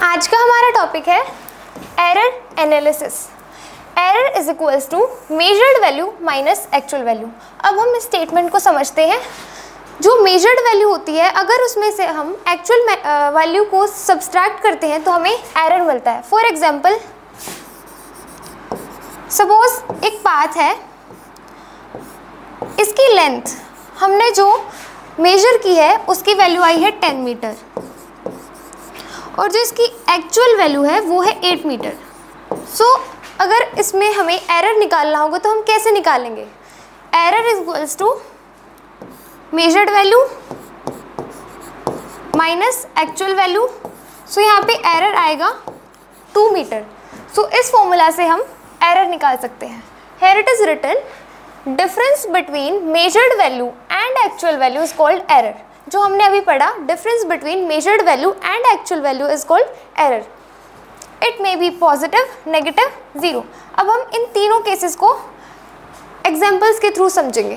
आज का हमारा टॉपिक है error analysis. Error is equals to measured value minus actual value. अब हम इस स्टेटमेंट को समझते हैं। जो मेजर्ड वैल्यू होती है, अगर उसमें से हम एक्चुअल वैल्यू को सब्सट्रैक्ट करते हैं तो हमें एरर मिलता है। फॉर एग्जांपल, सपोज एक पाथ है, इसकी लेंथ हमने जो मेजर की है उसकी वैल्यू आई है 10 मीटर और जो इसकी एक्चुअल वैल्यू है वो है 8 मीटर। सो अगर इसमें हमें एरर निकालना होगा तो हम कैसे निकालेंगे? Error is equals to measured value minus actual value. So यहाँ पे एरर आएगा 2 मीटर। सो इस फॉर्मूला से हम एरर निकाल सकते हैं। Here it is written difference between measured value and actual value is called error. जो हमने अभी पढ़ा, difference between measured value and actual value is called error. It may be positive, negative, zero. अब हम इन तीनों केसेस को examples के through समझेंगे।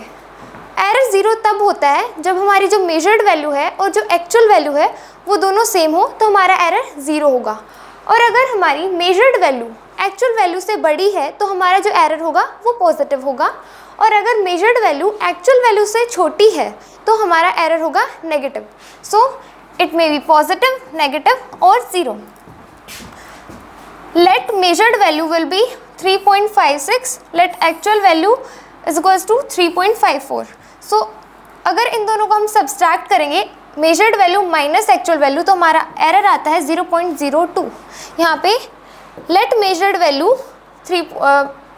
एरर ज़ीरो तब होता है जब हमारी जो मेजर्ड वैल्यू है और जो एक्चुअल वैल्यू है वो दोनों सेम हो, तो हमारा एरर ज़ीरो होगा। और अगर हमारी मेजर्ड वैल्यू एक्चुअल वैल्यू से बड़ी है तो हमारा जो एरर होगा वो पॉजिटिव होगा। और अगर मेजर्ड वैल्यू एक्चुअल वैल्यू से छोटी है तो हमारा एरर होगा negative. So it may be positive, negative और zero. Let measured value will be 3.56, let actual value is equals to 3.54। So अगर इन दोनों को हम सब्सट्रैक्ट करेंगे, measured value minus actual value, तो हमारा एरर आता है 0.02। यहाँ पे let measured value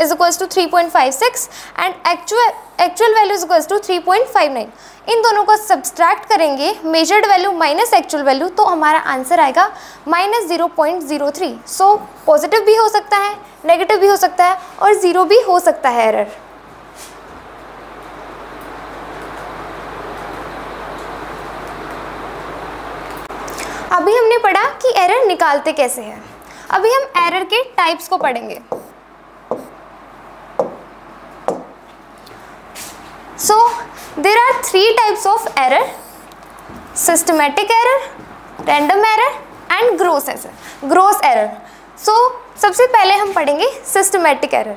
is equals to 3.56 and actual value is equals to 3.59। इन दोनों को सब्सट्रैक्ट करेंगे, measured value minus actual value, तो हमारा आंसर आएगा -0.03। सो पॉजिटिव भी हो सकता है, नेगेटिव भी हो सकता है और ज़ीरो भी हो सकता है एरर। अभी हमने पढ़ा कि एरर निकालते कैसे हैं। अभी हम एरर के टाइप्स को पढ़ेंगे। So there are 3 types of error: systematic error, random error and gross error. Gross error. So सबसे पहले हम पढ़ेंगे systematic error.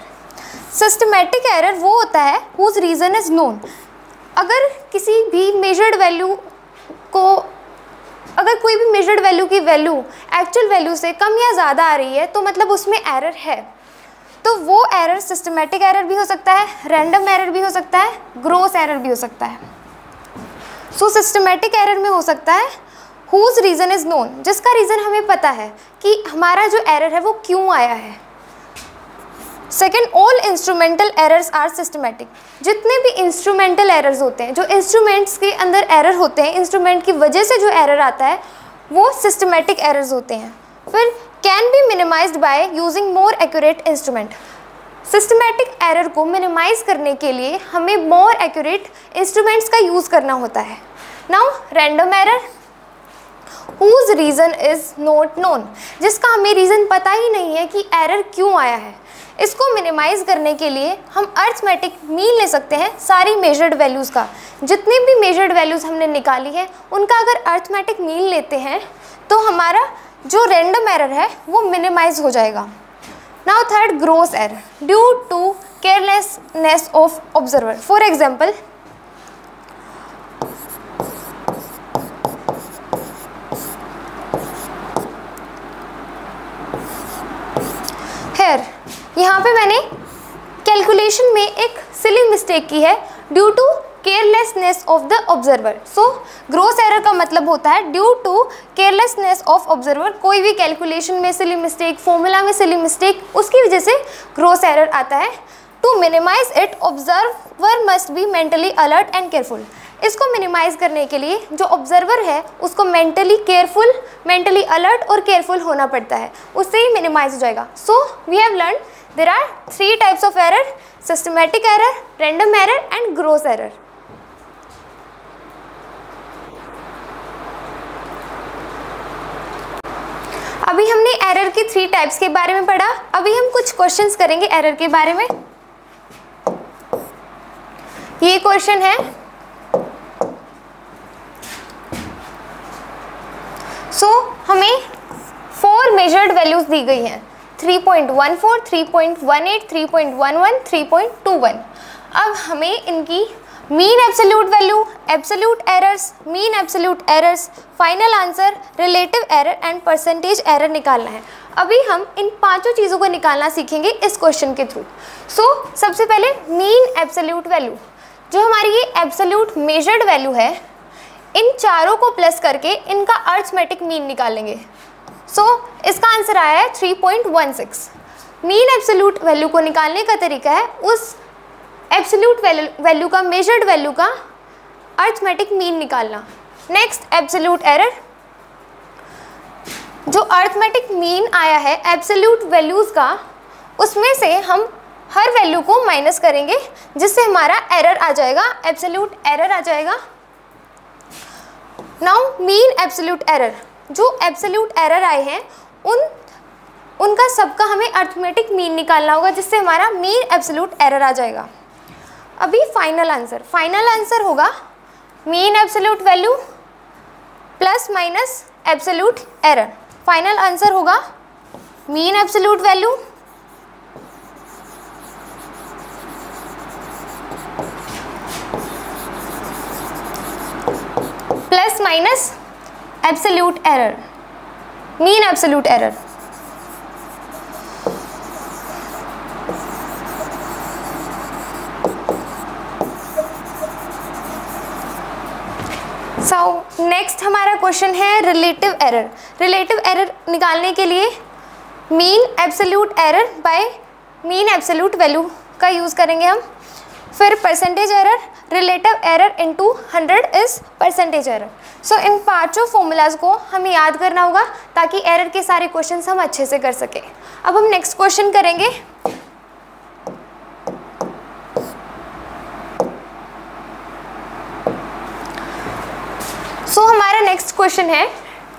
Systematic error वो होता है whose reason is known। अगर किसी भी measured value को, अगर कोई भी measured value की वैल्यू एक्चुअल वैल्यू से कम या ज़्यादा आ रही है तो मतलब उसमें एरर है। तो वो एरर सिस्टमेटिक एरर भी हो सकता है, रैंडम एरर भी हो सकता है, ग्रोस एरर भी हो सकता है। सो सिस्टमेटिक एरर में हो सकता है हुज रीज़न इज़ नोन, जिसका रीज़न हमें पता है कि हमारा जो एरर है वो क्यों आया है। Second, all instrumental errors are systematic. जितने भी इंस्ट्रूमेंटल एरर्स होते हैं, जो इंस्ट्रूमेंट्स के अंदर एरर होते हैं, इंस्ट्रूमेंट की वजह से जो एरर आता है वो सिस्टमेटिक एरर्स होते हैं। फिर can be minimized by using more accurate instrument. Systematic error को मिनिमाइज करने के लिए हमें मोर एक्यूरेट इंस्ट्रूमेंट्स का यूज़ करना होता है। Now random error whose reason is not known, जिसका हमें रीज़न पता ही नहीं है कि एरर क्यों आया है। इसको मिनिमाइज करने के लिए हम अर्थमेटिक मीन ले सकते हैं सारी मेजर्ड वैल्यूज़ का। जितनी भी मेजर्ड वैल्यूज़ हमने निकाली है उनका अगर अर्थमेटिक मीन लेते हैं तो हमारा जो रैंडम एरर है वो मिनिमाइज हो जाएगा। Now third, gross error due to carelessness of observer. For example, here यहाँ पे मैंने कैलकुलेशन में एक सिली मिस्टेक की है due to carelessness of the observer. So gross error का मतलब होता है due to carelessness of observer. कोई भी कैलकुलेशन में सिली मिस्टेक, फॉर्मूला में सिली मिस्टेक, उसकी वजह से ग्रोस एरर आता है। To minimize it, observer must be mentally alert and careful. इसको मिनिमाइज करने के लिए जो ऑब्जर्वर है उसको मेंटली केयरफुल, मेंटली अलर्ट और केयरफुल होना पड़ता है, उससे ही मिनिमाइज हो जाएगा। So we have learn there are 3 types of error: systematic error, random error and gross error. अभी हमने एरर की 3 टाइप्स के बारे में पढ़ा। अभी हम कुछ क्वेश्चंस करेंगे एरर के बारे में। ये क्वेश्चन है, हमें 4 मेजर्ड वैल्यूज दी गई हैं 3.14, 3.18, 3.11, 3.21। अब हमें इनकी mean absolute value, absolute errors, mean absolute errors, final answer, relative error and percentage error निकालना है। अभी हम इन पांचों चीज़ों को निकालना सीखेंगे इस क्वेश्चन के थ्रू। सबसे पहले मीन एब्सोल्यूट वैल्यू, जो हमारी ये एब्सोल्यूट मेजर्ड वैल्यू है, इन चारों को प्लस करके इनका अरिथमेटिक मीन निकालेंगे। इसका आंसर आया है 3.16। मीन एब्सोल्यूट वैल्यू को निकालने का तरीका है उस एब्सोल्यूट वैल्यू का, मेजर्ड वैल्यू का अरिथमेटिक मीन निकालना। नेक्स्ट एब्सोल्यूट एरर, जो अरिथमेटिक मीन आया है एब्सोल्यूट वैल्यूज़ का, उसमें से हम हर वैल्यू को माइनस करेंगे जिससे हमारा एरर आ जाएगा, एब्सोल्यूट एरर आ जाएगा। नाउ मीन एब्सोल्यूट एरर, जो एब्सोल्यूट एरर आए हैं उनका सबका हमें अरिथमेटिक मीन निकालना होगा जिससे हमारा मीन एब्सोल्यूट एरर आ जाएगा। अभी फाइनल आंसर होगा mean absolute value plus minus absolute error. Final answer होगा mean absolute value plus minus absolute error, mean absolute error. Next हमारा क्वेश्चन है रिलेटिव एरर। रिलेटिव एरर निकालने के लिए mean absolute error by mean absolute value का use करेंगे हम। फिर percentage error, relative error into 100 is percentage error. इन पांचों फॉर्मूलाज को हमें याद करना होगा ताकि एरर के सारे क्वेश्चंस हम अच्छे से कर सकें। अब हम नेक्स्ट क्वेश्चन करेंगे। हमारा नेक्स्ट क्वेश्चन है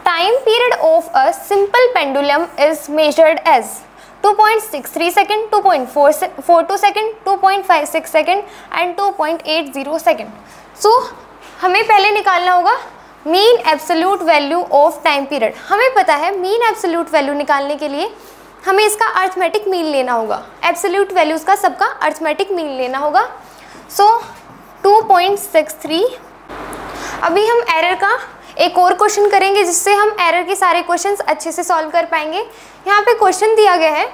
time period of a simple pendulum is measured as 2.63 second, 2.42 second, 2.56 second and 2.80 second. हमें पहले निकालना होगा mean absolute value of time period. हमें पता है मीन एब्सोल्यूट वैल्यू निकालने के लिए हमें इसका अरिथमेटिक मीन लेना होगा, एब्सोल्यूट वैल्यूज़ का सबका अरिथमेटिक मीन लेना होगा। 2.63। अभी हम एरर का एक और क्वेश्चन करेंगे जिससे हम एरर के सारे क्वेश्चंस अच्छे से सॉल्व कर पाएंगे। यहाँ पे क्वेश्चन दिया गया है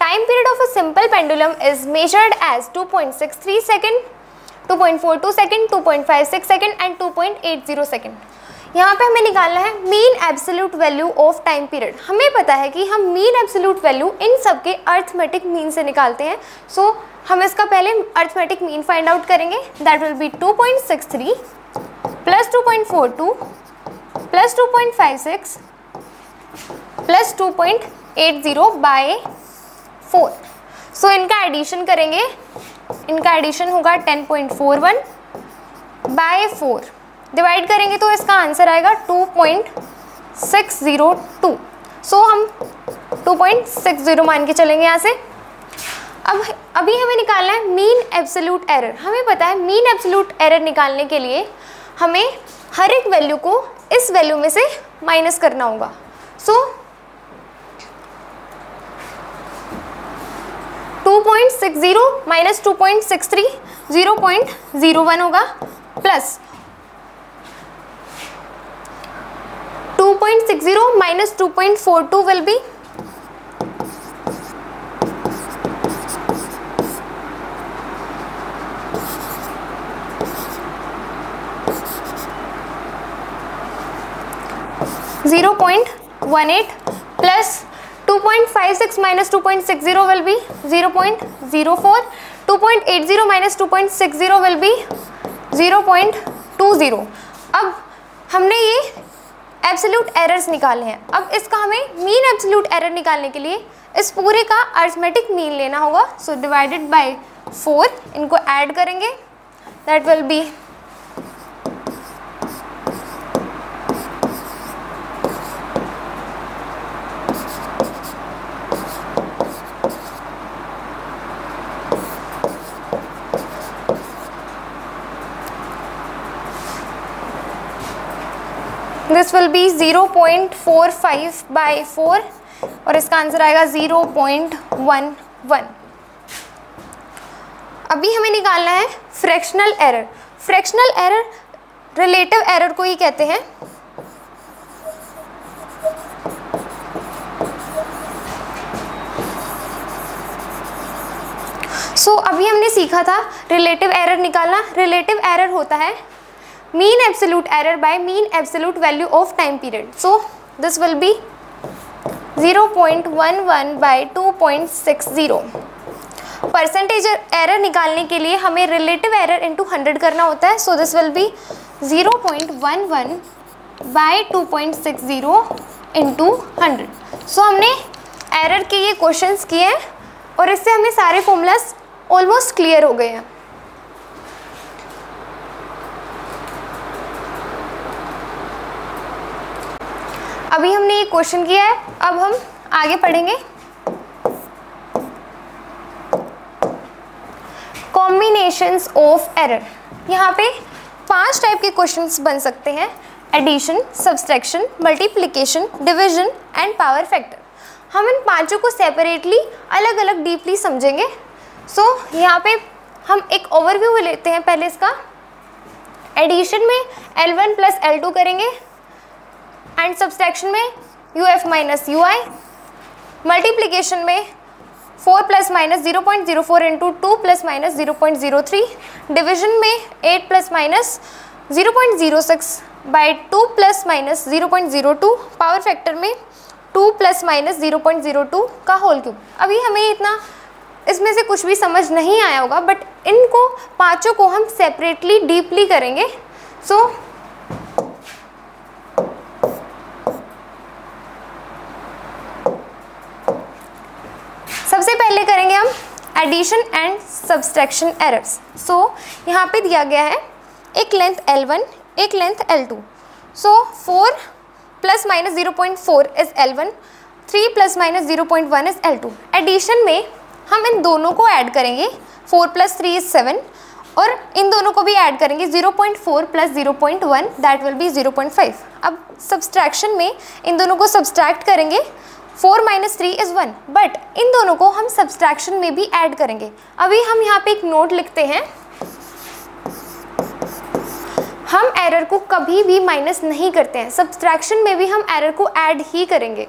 time period of a simple pendulum is measured as 2.63 second, 2.42 second, 2.56 second and 2.80 second. यहाँ पे हमें निकालना है mean absolute value of time period. हमें पता है कि हम मीन एब्सोल्यूट वैल्यू इन सब के अरिथमेटिक मीन से निकालते हैं। हम इसका पहले अरिथमेटिक मीन फाइंड आउट करेंगे। That will be 2.63 plus 2.42 plus 2.56 plus 2.80 by 4। इनका एडिशन करेंगे, इनका एडिशन होगा 10.41 बाय 4। डिवाइड करेंगे तो इसका आंसर आएगा 2.602। हम 2.60 मान के चलेंगे यहाँ से। अभी हमें निकालना है मीन एब्सोल्यूट एरर। हमें पता है मीन एब्सोल्यूट एरर निकालने के लिए हमें हर एक वैल्यू को इस वैल्यू में से माइनस करना होगा। 2.60 माइनस 2.63 0.01 होगा, plus 2.60 minus 2.42 will be 0.18 plus 2.56 minus 2.60 will be 0.04. 2.80 minus 2.60 will be 0.20. अब हमने ये एब्सोल्यूट एरर्स निकाले हैं। अब इसका हमें मीन एब्सोल्यूट एरर निकालने के लिए इस पूरे का अरिथमेटिक मीन लेना होगा। डिवाइडेड बाय 4, इनको ऐड करेंगे, दैट विल बी 0.45 by 4 और इसका आंसर आएगा 0.11। अभी हमें निकालना है fractional error. Fractional error relative error को ही कहते हैं। अभी हमने सीखा था रिलेटिव एरर निकालना। रिलेटिव एरर होता है mean absolute error by mean absolute value of time period. So this will be 0.11 by 2.60। Percentage error निकालने के लिए हमें रिलेटिव एरर इंटू 100 करना होता है। So this will be 0.11 by 2.60 into 100। सो हमने एरर के ये क्वेश्चंस किए हैं और इससे हमें सारे फॉर्मूलाज ऑलमोस्ट क्लियर हो गए हैं। अभी हमने ये क्वेश्चन किया है, अब हम आगे पढ़ेंगे। Combinations of error. यहाँ पे 5 टाइप के क्वेश्चंस बन सकते हैं: addition, subtraction, multiplication, division and power factor. हम इन 5 को सेपरेटली अलग अलग डीपली समझेंगे। यहाँ पे हम एक ओवरव्यू लेते हैं पहले इसका। एडिशन में L1 प्लस L2 करेंगे एंड सब्सट्रैक्शन में UF माइनस UI। मल्टीप्लिकेशन में 4 plus minus 0.04 into 2 plus minus 0.03। Division में 8 plus minus 0.06 by 2 plus minus 0.02। Power factor में 2 प्लस माइनस 0.02 का होल क्यूब। अभी हमें इतना इसमें से कुछ भी समझ नहीं आया होगा, बट इनको 5 को हम सेपरेटली डीपली करेंगे। सबसे पहले करेंगे हम एडिशन एंड सब्सट्रैक्शन एरर्स। यहाँ पे दिया गया है एक लेंथ L1, एक length L2। 4 plus minus 0.4 is L1, 3 plus minus 0.1 is L2। Addition में हम इन दोनों को ऐड करेंगे, 4 प्लस 3 इज 7, और इन दोनों को भी ऐड करेंगे, 0.4 प्लस 0.1 दैट विल बी 0.5। अब सब्सट्रैक्शन में इन दोनों को सब्सट्रैक्ट करेंगे, 4 माइनस 3 इज़ 1, बट इन दोनों को हम सब्सट्रैक्शन में भी ऐड करेंगे। अभी हम यहाँ पे एक नोट लिखते हैं, हम एरर को कभी भी माइनस नहीं करते हैं, सब्सट्रैक्शन में भी हम एरर को ऐड ही करेंगे।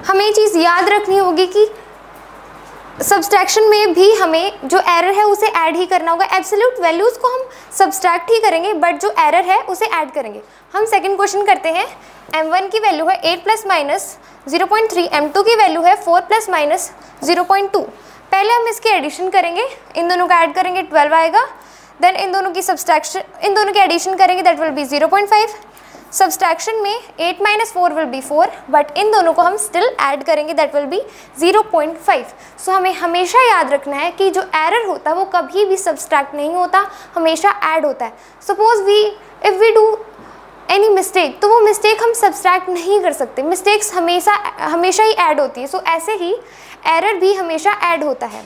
हमें ये चीज़ याद रखनी होगी कि सब्सट्रैक्शन में भी हमें जो एरर है उसे ऐड ही करना होगा। एब्सोल्यूट वैल्यूज़ को हम सब्सट्रैक्ट ही करेंगे, बट जो एरर है उसे ऐड करेंगे। हम सेकंड क्वेश्चन करते हैं। M1 की वैल्यू है 8 प्लस माइनस 0.3, M2 की वैल्यू है 4 प्लस माइनस 0.2। पहले हम इसकी एडिशन करेंगे, इन दोनों का ऐड करेंगे 12 आएगा। देन इन दोनों की सब्सट्रैक्शन, इन दोनों की एडिशन करेंगे, दैट विल बी 0.5। सब्सट्रैक्शन में 8 minus 4 will be 4, but in दोनों को हम स्टिल ऐड करेंगे, दैट विल बी 0.5। सो हमें हमेशा याद रखना है कि जो एरर होता है वो कभी भी सब्सट्रैक्ट नहीं होता, हमेशा ऐड होता है। Suppose if we do any mistake, तो वो मिस्टेक हम सब्सट्रैक्ट नहीं कर सकते, मिस्टेक्स हमेशा ही ऐड होती है। सो ऐसे ही एरर भी हमेशा ऐड होता है।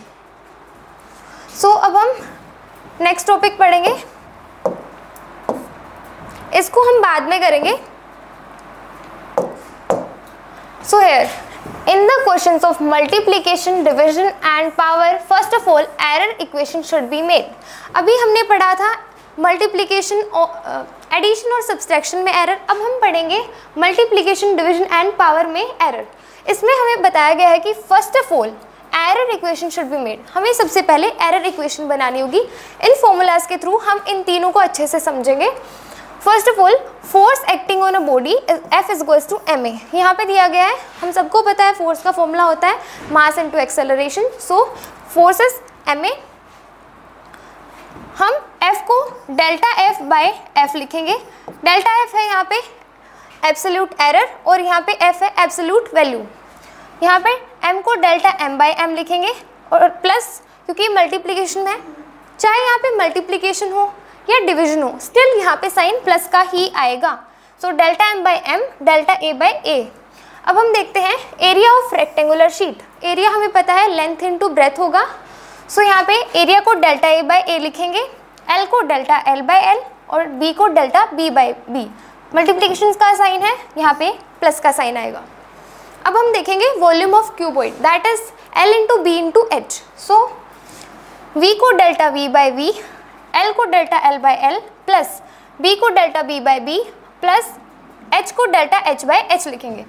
अब हम नेक्स्ट टॉपिक पढ़ेंगे, इसको हम बाद में करेंगे। Here in the questions of multiplication, division and power, first of all error equation should be made। अभी हमने पढ़ा था मल्टीप्लिकेशन, एडिशन और सब्सट्रैक्शन में एरर। अब हम पढ़ेंगे मल्टीप्लिकेशन, डिवीजन एंड पावर में एरर। इसमें हमें बताया गया है कि first of all error equation should be made. हमें सबसे पहले एरर इक्वेशन बनानी होगी। इन फॉर्मूलाज के थ्रू हम इन तीनों को अच्छे से समझेंगे। First of all, force acting on a body F is equals to ma। यहाँ पे दिया गया है, हम सबको पता है फोर्स का फॉर्मूला होता है mass into acceleration. So force is ma। हम F को डेल्टा F बाय F लिखेंगे। डेल्टा F है यहाँ पे एब्सोल्यूट एरर और यहाँ पे F है एब्सोल्यूट वैल्यू। यहाँ पे M को डेल्टा M बाय M लिखेंगे और प्लस, क्योंकि मल्टीप्लिकेशन है चाहे यहाँ पे मल्टीप्लिकेशन हो या डिवीजन हो, स्टिल यहाँ पे साइन प्लस का ही आएगा। So delta m by M, delta a by A. अब हम देखते हैं area of rectangular sheet. Area हमें पता है लेंथ इंटू ब्रेथ होगा। सो यहाँ पे एरिया को डेल्टा a बाई ए लिखेंगे, l को डेल्टा l बाई एल और b को delta b by B. Multiplication का साइन है, यहाँ पे प्लस का साइन आएगा। अब हम देखेंगे volume of cuboid, that is L into बी इंटू एच। सो V को delta V by V, L को delta L by L plus B को delta B by B plus H को डेल्टा H बाई एच लिखेंगे।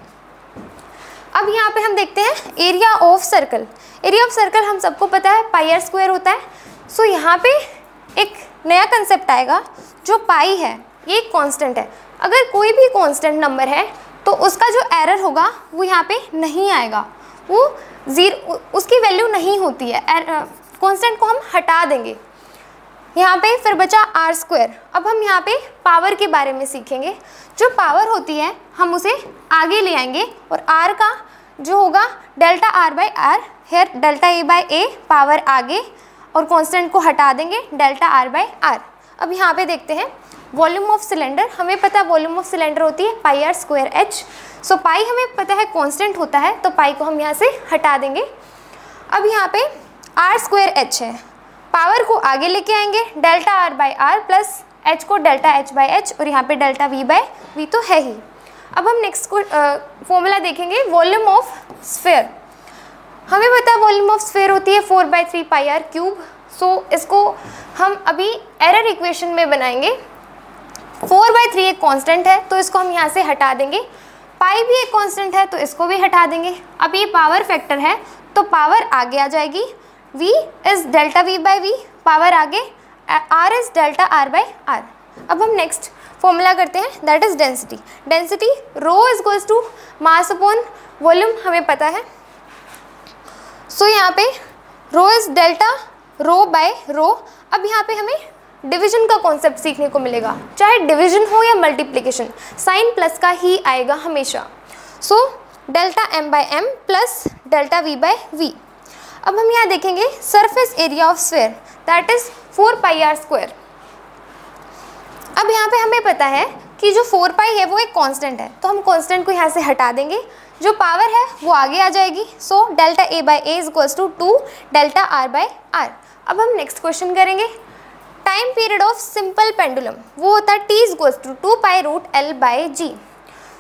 अब यहाँ पे हम देखते हैं area of circle. Area of circle हम सबको पता है पाई आर स्क्वायर होता है। सो यहाँ पे एक नया कंसेप्ट आएगा, जो पाई है ये एक कांस्टेंट है। अगर कोई भी कांस्टेंट नंबर है तो उसका जो एरर होगा वो यहाँ पे नहीं आएगा, वो जीरो, उसकी वैल्यू नहीं होती है। कांस्टेंट को हम हटा देंगे। यहाँ पे फिर बचा आर स्क्वायर। अब हम यहाँ पे पावर के बारे में सीखेंगे। जो पावर होती है हम उसे आगे ले आएंगे और आर का जो होगा delta R by R, here delta A by A, power आगे और कांस्टेंट को हटा देंगे डेल्टा आर बाई आर। अब यहाँ पे देखते हैं वॉल्यूम ऑफ सिलेंडर। हमें पता है वॉल्यूम ऑफ सिलेंडर होती है पाई आर स्क्वायर एच। सो पाई हमें पता है कांस्टेंट होता है, तो पाई को हम यहाँ से हटा देंगे। अब यहाँ पे आर स्क्वायर एच है, पावर को आगे लेके आएंगे delta R by R plus H को डेल्टा एच बाई एच और यहाँ पे डेल्टा वी बाई वी तो है ही। अब हम नेक्स्ट को फॉर्मूला देखेंगे वॉल्यूम ऑफ स्फेयर। हमें पता है वॉल्यूम ऑफ स्फेयर होती है 4/3 पाई आर क्यूब। सो इसको हम अभी एरर इक्वेशन में बनाएंगे। 4/3 एक कांस्टेंट है तो इसको हम यहाँ से हटा देंगे। पाई भी एक कांस्टेंट है तो इसको भी हटा देंगे। अब ये पावर फैक्टर है तो पावर आगे आ जाएगी, v is delta v by V, power आगे, r is delta r by r। अब हम नेक्स्ट फॉर्मूला करते हैं, that is density. Density rho is equals to mass upon volume हमें पता है। सो यहाँ पे rho is delta rho by rho. अब यहाँ पे हमें डिवीजन का कॉन्सेप्ट सीखने को मिलेगा। चाहे डिवीजन हो या मल्टीप्लिकेशन, साइन प्लस का ही आएगा हमेशा। So delta m by M plus delta v by V. अब हम यहाँ देखेंगे surface area of sphere, that is 4 pi R square. अब यहाँ पे हमें पता है कि जो 4 पाई है वो एक कांस्टेंट है, तो हम कांस्टेंट को यहाँ से हटा देंगे। जो पावर है वो आगे आ जाएगी। So delta a by A is equals to 2 delta r by r। अब हम नेक्स्ट क्वेश्चन करेंगे time period of simple pendulum, वो होता है t is equals to 2 pi root l by G.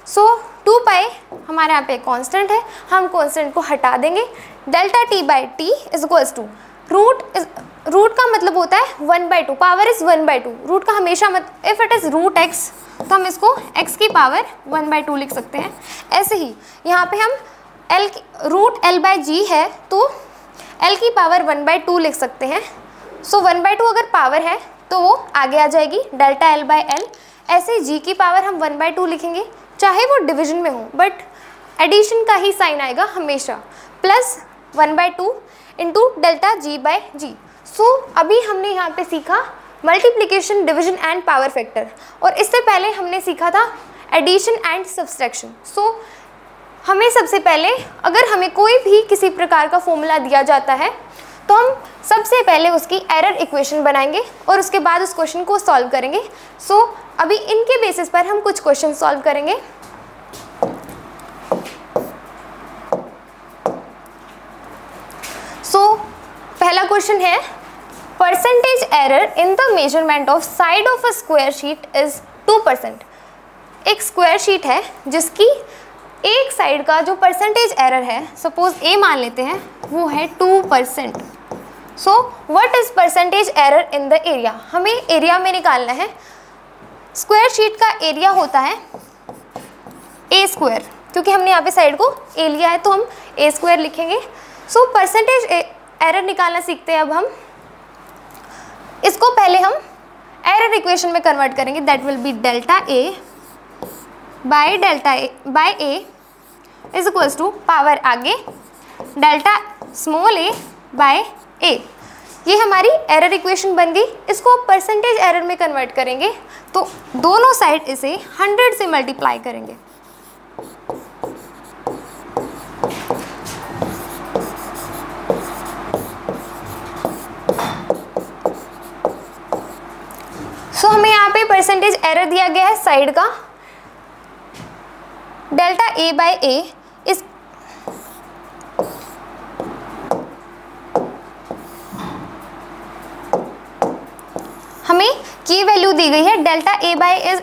So 2 pi हमारे यहाँ पे कांस्टेंट है, हम कांस्टेंट को हटा देंगे। Delta t by T is equals to root का मतलब होता है 1/2, पावर इज 1/2। रूट का हमेशा if it is root x तो हम इसको x की पावर 1/2 लिख सकते हैं। ऐसे ही यहाँ पे हम रूट l बाई जी है तो l की पावर 1/2 लिख सकते हैं। सो 1/2 अगर पावर है तो वो आगे आ जाएगी डेल्टा l बाई एल। ऐसे ही g की पावर हम 1/2 लिखेंगे, चाहे वो डिवीजन में हो बट एडिशन का ही साइन आएगा हमेशा, plus 1/2 into delta g by G. So अभी हमने यहाँ पे सीखा multiplication, division and power factor, और इससे पहले हमने सीखा था एडिशन एंड सब्सट्रैक्शन। सो हमें सबसे पहले अगर हमें कोई भी किसी प्रकार का फॉर्मूला दिया जाता है तो हम सबसे पहले उसकी एरर इक्वेशन बनाएंगे और उसके बाद उस क्वेश्चन को सॉल्व करेंगे। सो अभी इनके बेसिस पर हम कुछ क्वेश्चन सॉल्व करेंगे। पहला क्वेश्चन है percentage error in the measurement of side of a square sheet is 2%। एक स्क्वायर शीट है जिसकी एक साइड का जो परसेंटेज एरर है, सपोज ए मान लेते हैं, वो है 2%। So what is percentage error in the area, हमें एरिया में निकालना है। स्क्वायर शीट का एरिया होता है ए स्क्वायर, क्योंकि हमने यहाँ पे साइड को ए लिया है तो हम ए स्क्वायर लिखेंगे। सो परसेंटेज एरर निकालना सीखते हैं। अब हम इसको पहले हम एरर इक्वेशन में कन्वर्ट करेंगे, that will be delta A by A is equals to power आगे delta small A by A. ये हमारी एरर इक्वेशन बन गई। इसको परसेंटेज एरर में कन्वर्ट करेंगे तो दोनों साइड इसे 100 से मल्टीप्लाई करेंगे। हमें यहाँ पे परसेंटेज एरर दिया गया है साइड का, डेल्टा ए बाई ए। इस हमें की वैल्यू दी गई है, डेल्टा ए बाई ए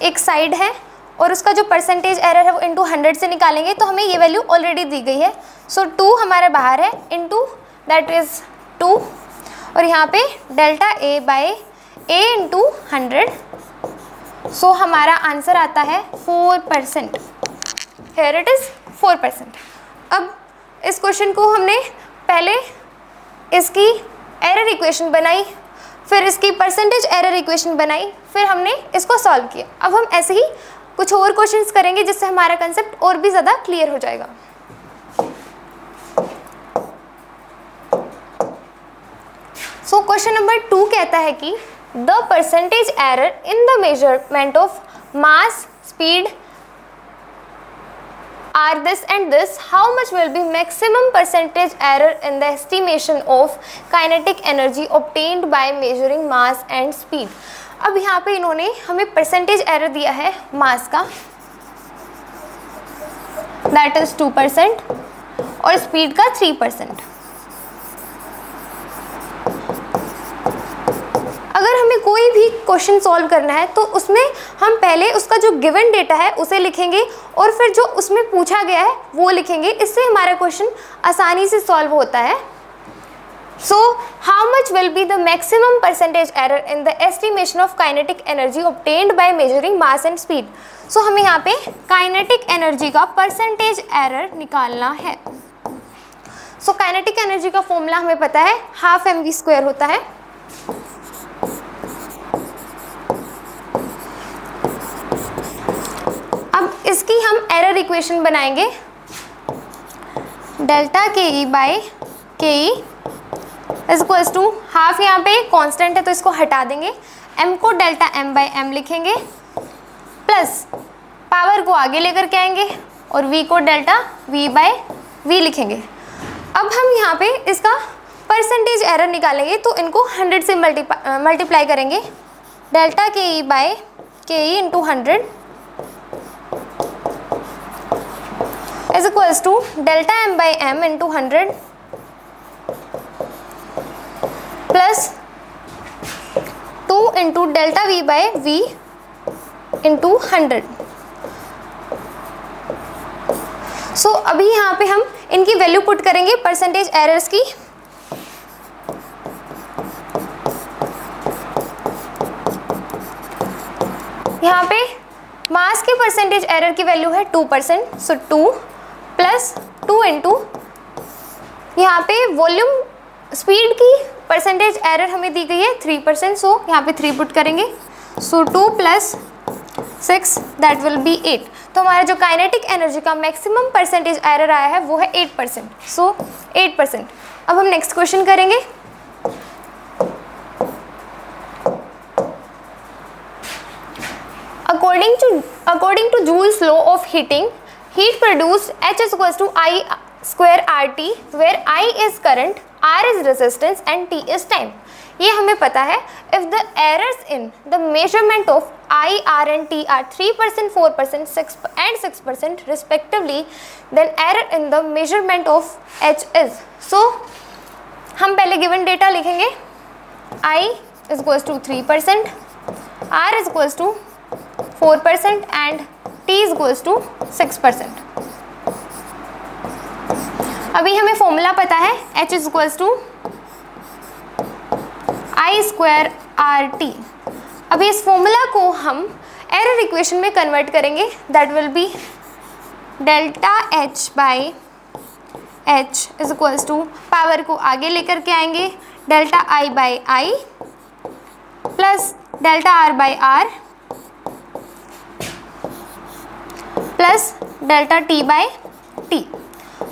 एक साइड है और उसका जो परसेंटेज एरर है वो इंटू 100 से निकालेंगे तो हमें ये वैल्यू ऑलरेडी दी गई है। सो 2 हमारे बाहर है, इंटू दैट इज़ 2, और यहाँ पे delta A by A into 100। सो हमारा आंसर आता है 4%। Here it is 4%। अब इस क्वेश्चन को हमने पहले इसकी एरर इक्वेशन बनाई, फिर इसकी परसेंटेज एरर इक्वेशन बनाई, फिर हमने इसको सॉल्व किया। अब हम ऐसे ही कुछ और क्वेश्चंस करेंगे जिससे हमारा कंसेप्ट और भी ज़्यादा क्लियर हो जाएगा। सो क्वेश्चन नंबर 2 कहता है कि the percentage error in the measurement of mass speed are this and this, how much will be maximum percentage error in the estimation of kinetic energy obtained by measuring mass and speed। अब यहाँ पे इन्होंने हमें percentage error दिया है मास का, that is 2%, और speed का 3%। अगर हमें कोई भी क्वेश्चन सॉल्व करना है तो उसमें हम पहले उसका जो गिवन डेटा है उसे लिखेंगे और फिर जो उसमें पूछा गया है वो लिखेंगे। इससे हमारा क्वेश्चन आसानी से सॉल्व होता है। So how much will be the maximum percentage error in the estimation of kinetic energy obtained by measuring mass and speed. So हमें यहाँ पे काइनेटिक एनर्जी का परसेंटेज एरर निकालना है। सो काइनेटिक एनर्जी का फॉर्मूला हमें पता है, हाफ mv² होता है। अब इसकी हम एरर इक्वेशन बनाएंगे, डेल्टा के E by K E is equals to half, यहाँ पे कांस्टेंट है तो इसको हटा देंगे, m को डेल्टा m बाई m लिखेंगे, प्लस पावर को आगे लेकर के आएंगे और v को डेल्टा v बाई v लिखेंगे। अब हम यहाँ पे इसका परसेंटेज एरर निकालेंगे तो इनको 100 से मल्टीप्लाई करेंगे, डेल्टा के E by K E into 100 is equals to delta m by m into 100 plus 2 into delta v by v into 100। सो अभी यहाँ पे हम इनकी वैल्यू पुट करेंगे परसेंटेज एरर्स की। यहाँ पे मास के परसेंटेज एरर की वैल्यू है 2%, सो 2 प्लस 2 इंटू यहाँ पे वॉल्यूम स्पीड की परसेंटेज एरर हमें दी गई है 3%, सो यहाँ पे 3 पुट करेंगे, सो 2 प्लस 6 दैट विल बी 8। तो हमारा जो काइनेटिक एनर्जी का मैक्सिमम परसेंटेज एरर आया है वो है 8%, सो 8%। अब हम नेक्स्ट क्वेश्चन करेंगे। According to Joule's law of heating, heat produced H is equals to I square RT, where I is current, R is resistance and T is time। ये हमें पता है। If the errors in the measurement of I, R and T are 3%, 4%, 6 and 6% respectively, then error in the measurement of H is। So हम पहले given data लिखेंगे, I is equals to 3%, R is equals to 4% and T is equals to 6%। अभी हमें formula पता है, H is equals to I square RT। अभी इस formula को हम एरर इक्वेशन में कन्वर्ट करेंगे, that will be delta H by H is equals to, power को आगे लेकर के आएंगे, delta I by I plus delta R by R plus delta T by T।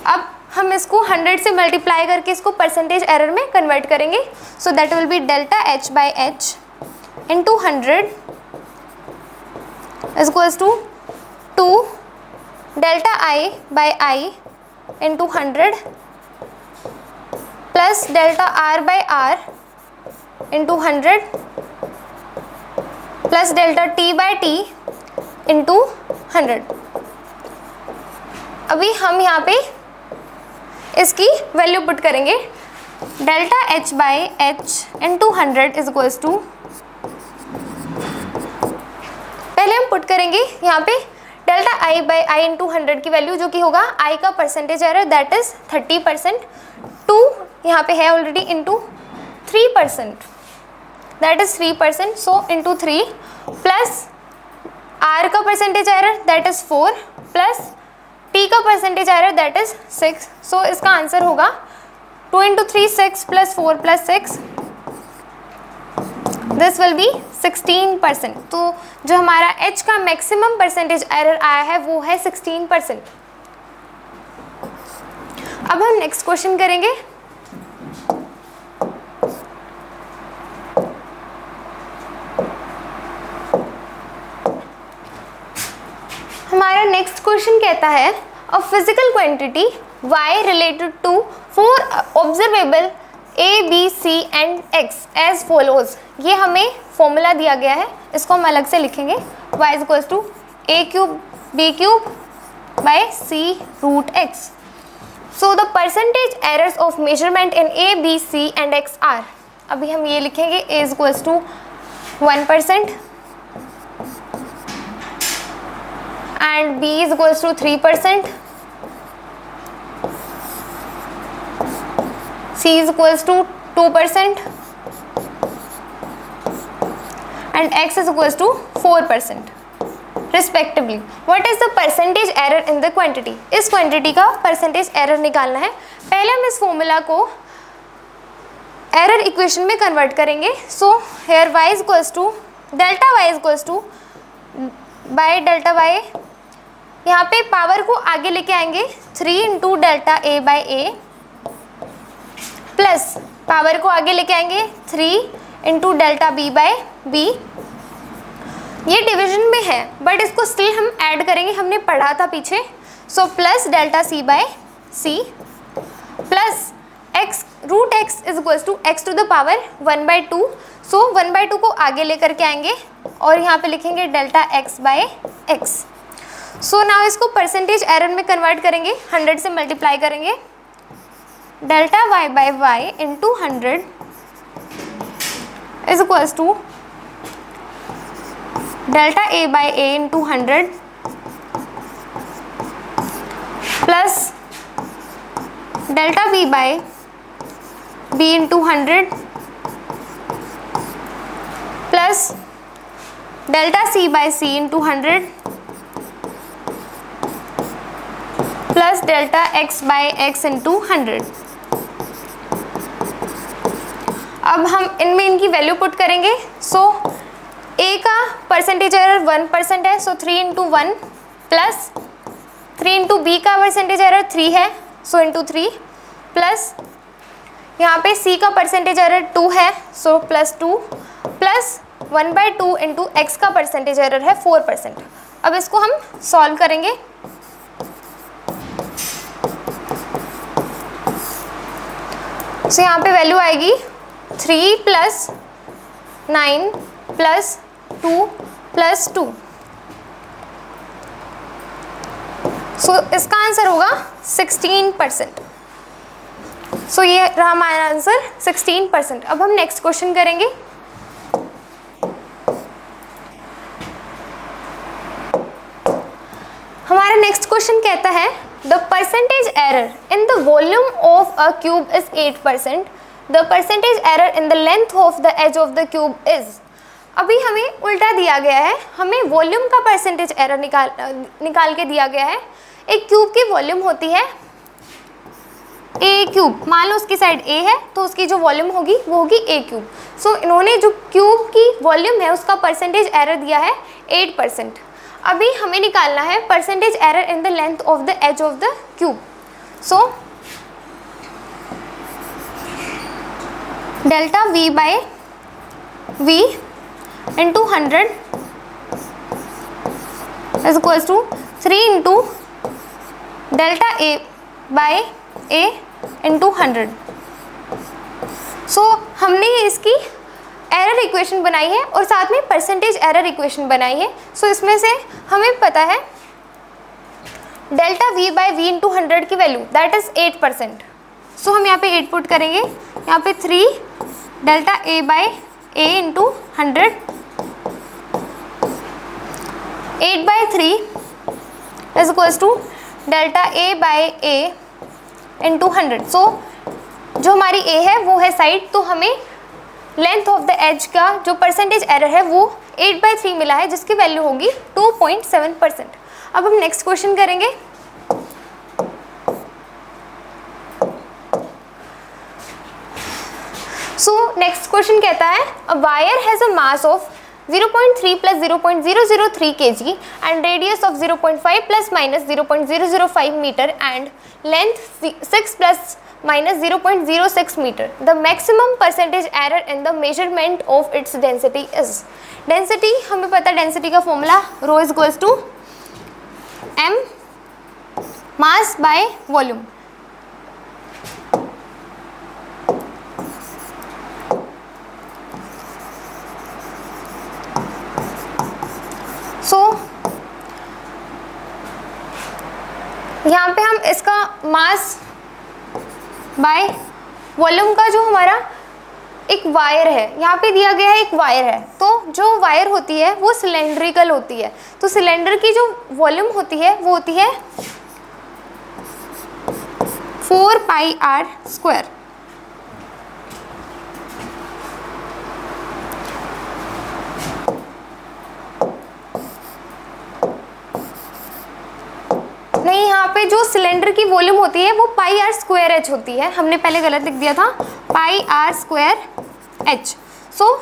अब हम इसको 100 से मल्टीप्लाई करके इसको परसेंटेज एरर में कन्वर्ट करेंगे, so that will be delta H by H into 100 is equals to 2 delta I by I into 100 plus delta R by R into 100 plus delta T by T into 100। अभी हम यहाँ पे इसकी value put करेंगे, delta H by H into 100 is equals to, पहले हम put करेंगे यहाँ पे delta I by I into 100 की वैल्यू, जो कि होगा आई का परसेंटेज एरर दैट इज 30%, 2 यहाँ पे है already into 3% that is 3%, so into 3 plus R का percentage error that is 4 plus T का percentage error that is 6, so इसका आंसर होगा 2 into 3 6 plus 4 plus 6, this will be 16%। तो जो हमारा H का मैक्सिमम परसेंटेज एरर आया है वो है 16%। अब हम नेक्स्ट क्वेश्चन करेंगे। हमारा नेक्स्ट क्वेश्चन कहता है a physical quantity y related to 4 observable a b c and x as follows. ये हमें फॉर्मूला दिया गया है, इसको हम अलग से लिखेंगे, y is equals to a cube b cube by c root x। So the percentage errors of measurement in a b c and x are, अभी हम ये लिखेंगे a is equals to 1% and b is equals to 3%, c is equals to 2% and x is equals to 4% respectively. What is the percentage error in the quantity? इस quantity का percentage error निकालना है। पहले हम इस formula को error equation में convert करेंगे। So here y is equals to delta y is equals to by delta y, यहाँ पे पावर को आगे लेके आएंगे 3 into delta A by A plus power को आगे लेके आएंगे 3 into delta B by B. ये डिवीजन में है बट इसको स्टिल हम ऐड करेंगे, हमने पढ़ा था पीछे। So plus delta C by C plus X root X is equals to X to the power 1/2। So 1/2 को आगे लेकर के आएंगे और यहाँ पे लिखेंगे delta x by x. So now इसको परसेंटेज एरर में कन्वर्ट करेंगे, 100 से मल्टीप्लाई करेंगे, delta y by y into 100 is equals to delta A by A into 100 plus delta B by b into 100 plus delta C by c into 100 plus delta x by x into 100। अब हम इनमें इनकी value put करेंगे। सो ए का percentage error 1% है, सो 3 into 1 plus 3 into B का percentage error 3 है, सो into 3 plus यहाँ पे सी का परसेंटेज एरर 2 है, so plus 2 plus 1/2 into x का परसेंटेज एरर है 4%। अब इसको हम सॉल्व करेंगे। सो यहाँ पे वैल्यू आएगी 3 प्लस 9 प्लस 2 प्लस 2। सो इसका आंसर होगा 16%। सो ये रहा हमारा आंसर 16%। अब हम नेक्स्ट क्वेश्चन करेंगे। हमारा नेक्स्ट क्वेश्चन कहता है the percentage error in the volume of a cube is 8%, the percentage error in the length of the edge of the cube is. अभी हमें उल्टा दिया गया है, हमें वॉल्यूम का परसेंटेज एरर निकाल के दिया गया है। एक क्यूब की वॉल्यूम होती है ए क्यूब, मान लो उसकी साइड ए है तो उसकी जो वॉल्यूम होगी वो होगी ए क्यूब। सो इन्होंने जो क्यूब की वॉल्यूम है उसका परसेंटेज एरर दिया है 8%। अभी हमें निकालना है percentage error in the length of the edge of the cube. So delta v by v into 100 is equals to 3 into delta A by A into 100। सो हमने इसकी एरर इक्वेशन बनाई है और साथ में परसेंटेज एरर इक्वेशन बनाई है। सो इसमें से हमें पता है delta V by V into 100 की वैल्यू दैट इज 8%। सो हम यहाँ पे 8 पुट करेंगे, यहाँ पे 3 delta A by A into 100, 8 by 3 is equals to delta A by A into 100। So जो हमारी A है वो है साइड, तो हमें लेंथ ऑफ द एज का जो परसेंटेज एरर है वो 8/3 मिला है, जिसकी वैल्यू होगी 2.7%। अब हम नेक्स्ट क्वेश्चन करेंगे। सो नेक्स्ट क्वेश्चन कहता है a wire has a mass of 0.3 + 0.003 kg and radius of 0.5 ± 0.005 meter and length 6 ± 0.06 meter. The maximum percentage error in the measurement of its density is. Density हमें पता है, density का formula rho is equals to m mass by volume. So यहाँ पे हम इसका mass by volume का जो हमारा एक वायर है, यहाँ पे दिया गया है एक वायर है, तो जो वायर होती है वो सिलेंड्रिकल होती है, तो सिलेंडर की जो वॉल्यूम होती है वो होती है 4πr²। नहीं, यहाँ पे जो सिलेंडर की वॉल्यूम होती है वो πr² होती है, हमने पहले गलत लिख दिया था, πr²h। So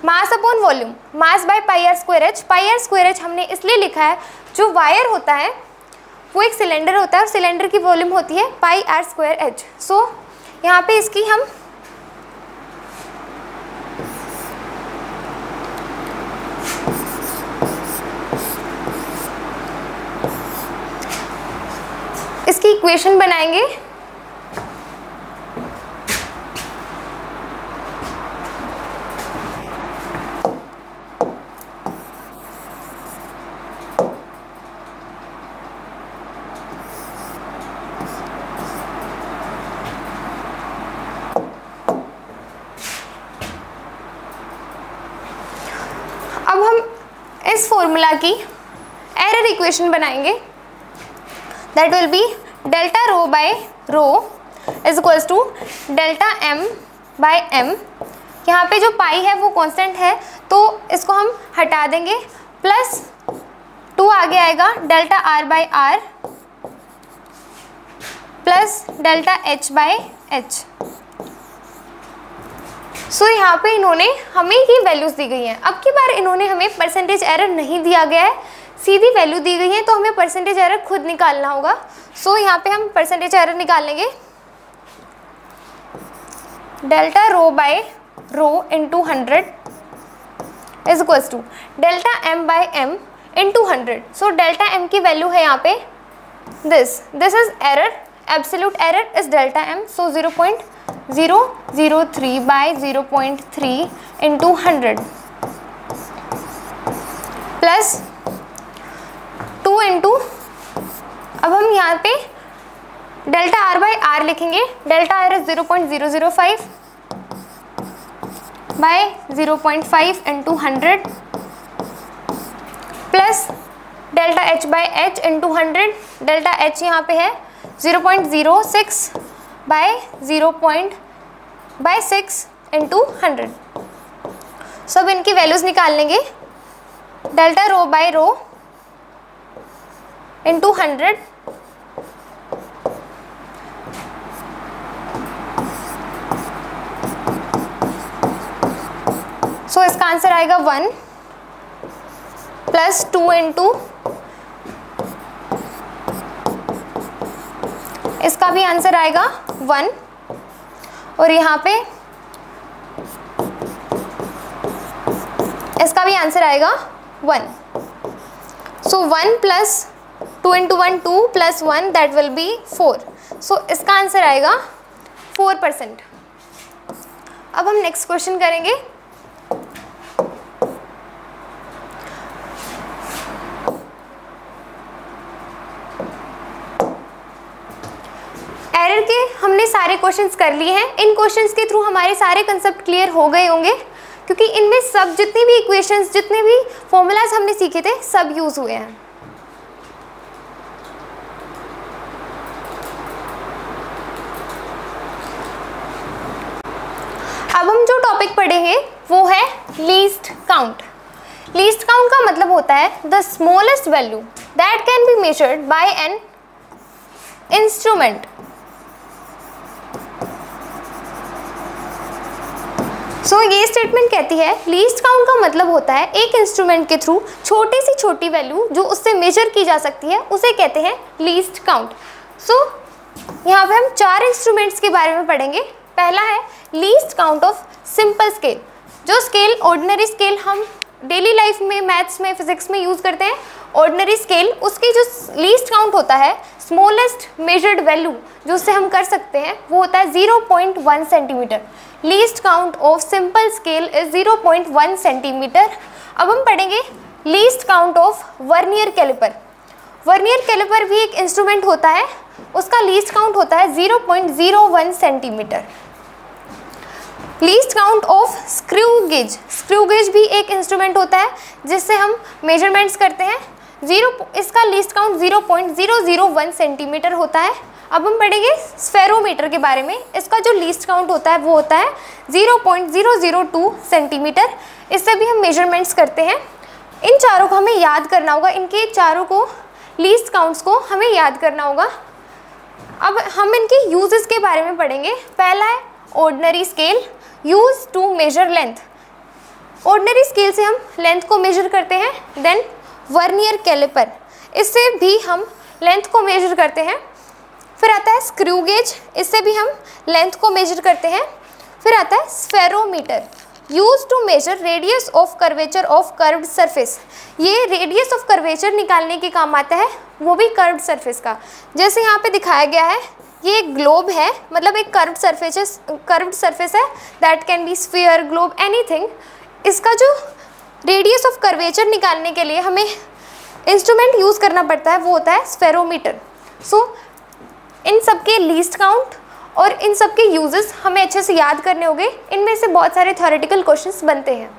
mass upon volume, mass by πr²h। πr² हमने इसलिए लिखा है, जो वायर होता है वो एक सिलेंडर होता है और सिलेंडर की वॉल्यूम होती है πr²h। सो यहाँ पे इसकी हम इसकी इक्वेशन बनाएंगे। अब हम इस फॉर्मूला की एरर इक्वेशन बनाएंगे, that will be delta rho by rho is equals to delta m by m। यहाँ पे जो पाई है वो कांस्टेंट है, तो इसको हम हटा देंगे, प्लस 2 आगे आएगा delta r by r plus delta h by h। So यहाँ पे इन्होंने हमें ये वैल्यूज दी गई हैं। अब की बार इन्होंने हमें परसेंटेज एरर नहीं दिया गया है, सीधी वैल्यू दी गई है, तो हमें परसेंटेज एरर खुद निकालना होगा। सो यहाँ पे हम परसेंटेज एरर निकाल लेंगे, delta rho by rho into 100 is equals to delta m by m into 100। So delta m की वैल्यू है यहाँ पे this is error, absolute error is delta m। So 0.003 by 0.3 into 100 plus 2 into, अब हम यहाँ पे डेल्टा r बाई r लिखेंगे, delta r is 0.005 by 0.5 into 100 plus delta h by h into 100, delta h यहाँ पे है 0.06 बाय 0.6 इंटू 100। सब इनकी वैल्यूज निकाल लेंगे, delta rho by rho into 100 सो इसका आंसर आएगा 1 प्लस 2 इंटू, इसका भी आंसर आएगा 1 और यहाँ पे इसका भी आंसर आएगा 1। सो 1 plus 2 into 1 2 plus 1 that will B 4। सो इसका आंसर आएगा 4%। अब हम नेक्स्ट क्वेश्चन करेंगे। हमने सारे क्वेश्चंस कर लिए हैं। इन क्वेश्चंस के थ्रू हमारे सारे कंसेप्ट क्लियर हो गए होंगे, क्योंकि इनमें सब जितनी भी इक्वेशंस, जितने भी फॉर्मूलाज हमने सीखे थे, सब यूज़ हुए हैं। अब हम जो टॉपिक पढ़ेंगे वो है लीस्ट काउंट। लीस्ट काउंट का मतलब होता है the smallest value that can be measured by an instrument. So ये स्टेटमेंट कहती है लीस्ट काउंट का मतलब होता है एक इंस्ट्रूमेंट के थ्रू छोटी से छोटी वैल्यू जो उससे मेजर की जा सकती है उसे कहते हैं लीस्ट काउंट। सो यहाँ पे हम 4 इंस्ट्रूमेंट्स के बारे में पढ़ेंगे। पहला है least count of simple scale. जो स्केल ऑर्डिनरी स्केल हम डेली लाइफ में, मैथ्स में, फिजिक्स में यूज़ करते हैं, ऑर्डिनरी स्केल, उसकी जो लीस्ट काउंट होता है, स्मॉलेस्ट मेजर्ड वैल्यू जो उससे हम कर सकते हैं, वो होता है 0.1 centimetre. Least count of simple scale is 0.1 centimetre. अब हम पढ़ेंगे least count of vernier calliper. Vernier calliper भी एक इंस्ट्रूमेंट होता है, उसका लीस्ट काउंट होता है 0.01 centimetre. Least count of screw gauge. Screw gauge भी एक इंस्ट्रूमेंट होता है जिससे हम मेजरमेंट्स करते हैं। इसका लीस्ट काउंट 0.001 सेंटीमीटर होता है। अब हम पढ़ेंगे स्फेरोमीटर के बारे में। इसका जो लीस्ट काउंट होता है वो होता है 0.002 सेंटीमीटर। इससे भी हम मेजरमेंट्स करते हैं। इन चारों को हमें याद करना होगा, इनके चारों को लीस्ट काउंट्स को हमें याद करना होगा। अब हम इनके यूजेस के बारे में पढ़ेंगे। पहला है ordinary scale, use to measure length. Ordinary scale से हम लेंथ को मेजर करते हैं। देन वर्नियर कैलिपर, इससे भी हम लेंथ को मेजर करते हैं। फिर आता है स्क्रू गेज, इससे भी हम लेंथ को मेजर करते हैं। फिर आता है spherometer, use to measure radius of curvature of curved surface. ये रेडियस ऑफ कर्वेचर निकालने के काम आता है, वो भी कर्व्ड सरफेस का। जैसे यहाँ पे दिखाया गया है, ये एक ग्लोब है, मतलब एक कर्व्ड सरफेस है, that can B sphere, globe, anything. इसका जो रेडियस ऑफ कर्वेचर निकालने के लिए हमें इंस्ट्रूमेंट यूज़ करना पड़ता है, वो होता है स्फेरोमीटर। सो इन सब के लीस्ट काउंट और इन सब के यूजेस हमें अच्छे से याद करने होंगे। इनमें से बहुत सारे थ्योरेटिकल क्वेश्चंस बनते हैं।